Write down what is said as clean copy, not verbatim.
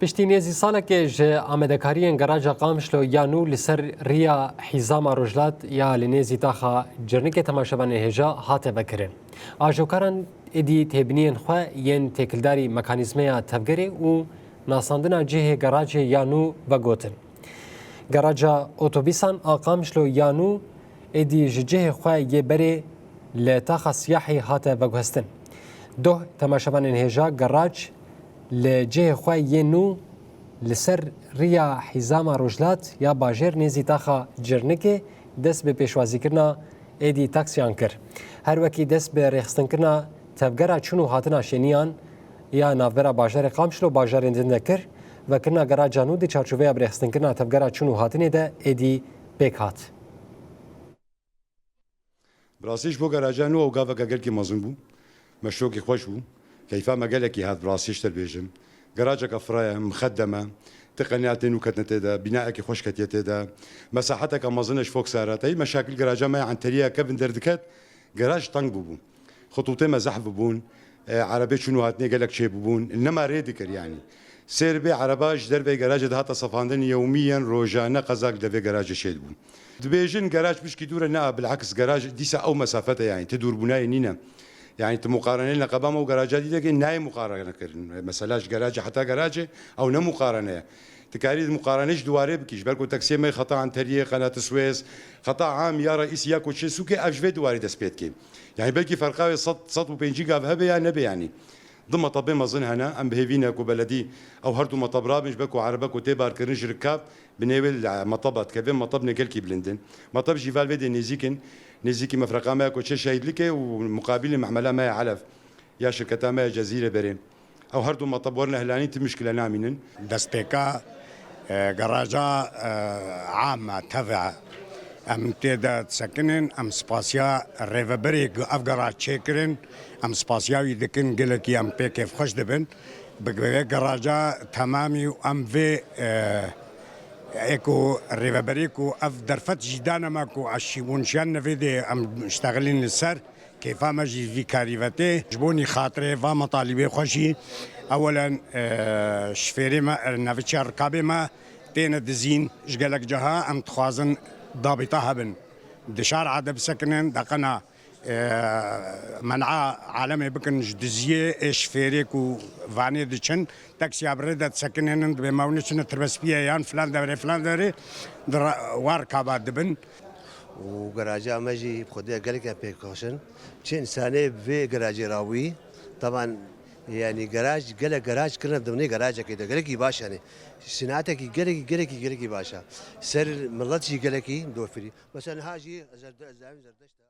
پشتی نێزی ساڵێکێ ji ئامادەکاریên garaja Qamişlo yanû li ser rêya hîzama rojlat ya li nêzî taxa cirnikê temaşevanên hêja hate vekirin. Ajokaran êdî têbiniyên xwe yên têkildarî mekanîzmeya tevgerê û nasandina cihê garajê yanû vegotin. Garaja otobîsan a Qamişlo yanû êdî ji cihê xwe yê berê li taxa siyahê hate veguhestin. Doh temaşevanên hêja garaj li cihê xwe yên nû li ser rêya hîzama rojlat ya bajêr nêzî taxa cirnikê dest bi pêşwazîkirina êdî taksiyan kir. Her wekî dest bi rêxistinkirinna tevgera çûn û hatina şeniyan ya navbera bajarê Qamişlo bajarên din de kir. Vekirina garaja nû di çarçoveya rêxistinkirinna tevgera çûn û hatinê de êdî pêk hat. براسیش بۆ گەراجان و ئەو گاڤەکە گەلکی مەزن بوو مەشۆکی خۆش بوو کەیفا مەگەلێکی هات براسیشتر بێژم گەراجێکە فڕایە مخەدەمە تقنیاتێن و کەتنە تێدا بینایەکی خۆش کەتیە تێدا مەساحەتێکە مەزنش فۆک سارەتەی مەشاکل گەراجەمای عنتەریە کە بن دەردکات گەراج تەنگ بوو خطوتێ مەزەح ببوون عربێ چون و هاتنێ گەلک چێ ببوون نەما ڕێ دکرد یانی سێر بێ عرباش دەربێ گەراجە هاتە سەفاندن یومیان ڕۆژانە قەزاک دەبێ گەراجە شێت بوون دبێژن گەراج پشکی دوورە نا بالعکس گەراج دیسە ئەو مەسافەتە یانی تە دووربوونای نینە يعني مقارنة لقبام وجراجات دي لكن ناي مقارنة كرن مثلاش جراجة حتى جراجة أو نم مقارنة تكاريد مقارنة دواري بكيش بالكو تقسيم ما خطأ عن تاريخ قناة السويس خطأ عام يا رئيس يا كوتشي سوكي أفجفي دواري دسبيت كيم يعني بالكي فرقاوي صد وبينجي قاف هبه يا نبي يعني ضم طبي ما ظن هنا أم بهيفينا كو بلدي أو هردو مطب رابش بكو عربك وتبار كرنج ركاب بنيول مطبات كيفين مطب نقل كي بلندن مطب جيفال فيدي نزيكي مفرقة ما كوتشي شاهد لك ومقابل محملة ما علف يا شركة ما جزيرة برين أو هردو مطب ورنا هلاني تمشكلة نامين دسبيكا جراجا عامة تبع ام تيدا تسكنن ام سباسيا ريفبري افغرا تشيكرن ام سباسيا يدكن قلكي ام بيكيف خوش دبن بقى جراجا تمامي ام في ايكو ريفبريكو اف درفت جدانا ماكو اشيبونشان نفيدي ام مشتغلين للسر كيف ما جي في كاريفتي جبوني خاطري فما طالبي خوشي اولا شفيري ما نافيتشا ركابي ما تينا دزين جقالك جها ام تخوازن ضابطة هبن دشار عدب سكنن دقنا منع عالمي بكن جدزيه ايش فيريك وفاني دشن تاكسي ابرد سكنن بماونشن تربسبيه يان فلان داري وار كابا دبن وجراجا ماجي بخديها قالك بيكوشن شي انساني في جراجي راوي طبعا يعني جراج قال جراج كنا ضمني جراجه كده قالك باش يعني صناعتك قالك باشا سر ملتشي قالك دوفري مثلا هاجي زردشت